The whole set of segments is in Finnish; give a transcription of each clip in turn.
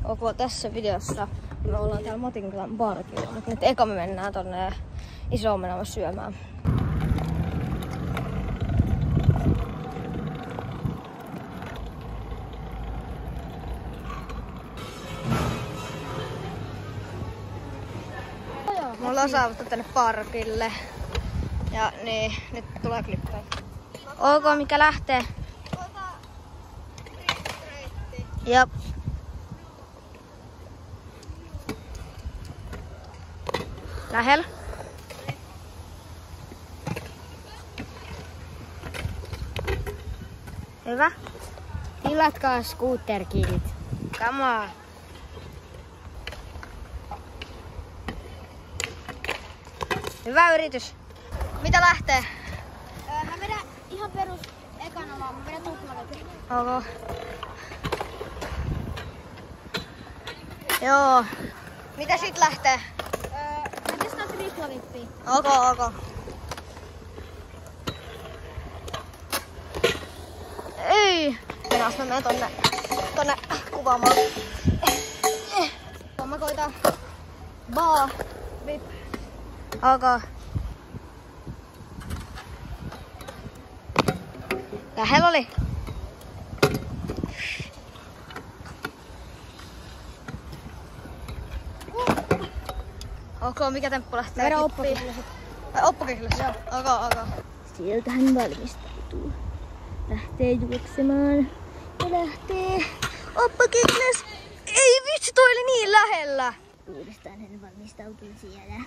Ok, tässä videossa me ollaan täällä Matinkylän parkilla, mutta nyt eka me mennään tonne Iso-Omenaan syömään. Me ollaan saavuttu tänne parkille. Ja niin, nyt tulee klippejä. Ok, mikä lähtee? Jop. Lähellä. Hyvä. Tilatkaa scooter-kidit. Come on. Hyvä yritys. Mitä lähtee? Mä vedän ihan perus ekana vaan, mä vedän tuplaveti. Ok. Joo. Mitä sit lähtee? Mä testaan triplavippiä. Ok. Ei! Mennään mä menen tonne kuvaamaan. Mä koitan. Baa. Vip. Ok. Lähellä oli. Ok, mikä temppu lähtee? Vedä oppokiklas. Oppokiklas? Joo. Ok. Sieltä hän valmistautuu. Lähtee juoksemaan. Ja lähtee. Oppokiklas! Ei vitsi, toi oli niin lähellä! Uudestaan hän valmistautuu siellä.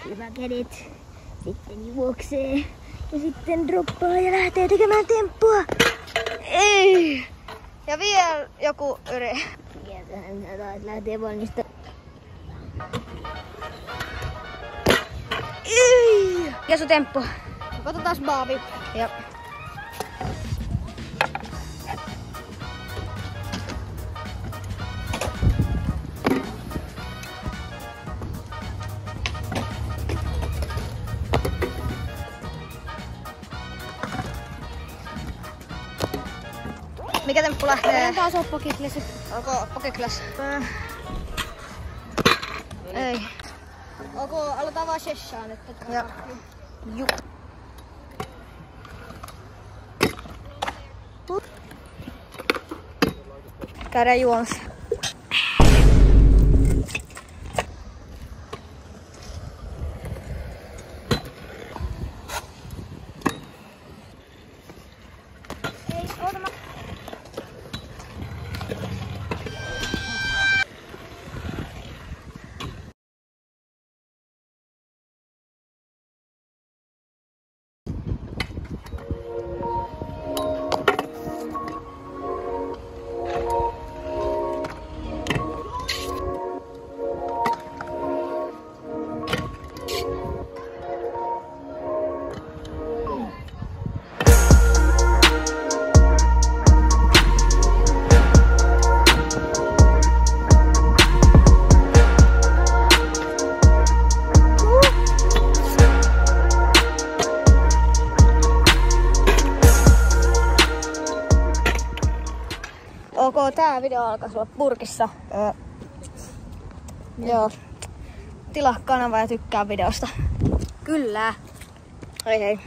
Hyvä kädet. Sitten juoksee. Ja sitten droppaa ja lähtee tekemään temppua. Ei! Ja vielä joku yri. Sieltä hän taas lähtee valmistautumaan. Ei! Ja sun temppu. Otetaan baavi. Jop. Mikä temppu lähtee? Vedän taas oppokiklas. Ok, oppokiklas. Ei. Ok, aloitetaan vaan sheshaa nyt. Joo. Jup. Käydään juomassa. Ei, oota mä. Ok, tää video alkaa olla purkissa. Joo. Tilaa kanava ja tykkää videosta. Kyllä. Hei hei.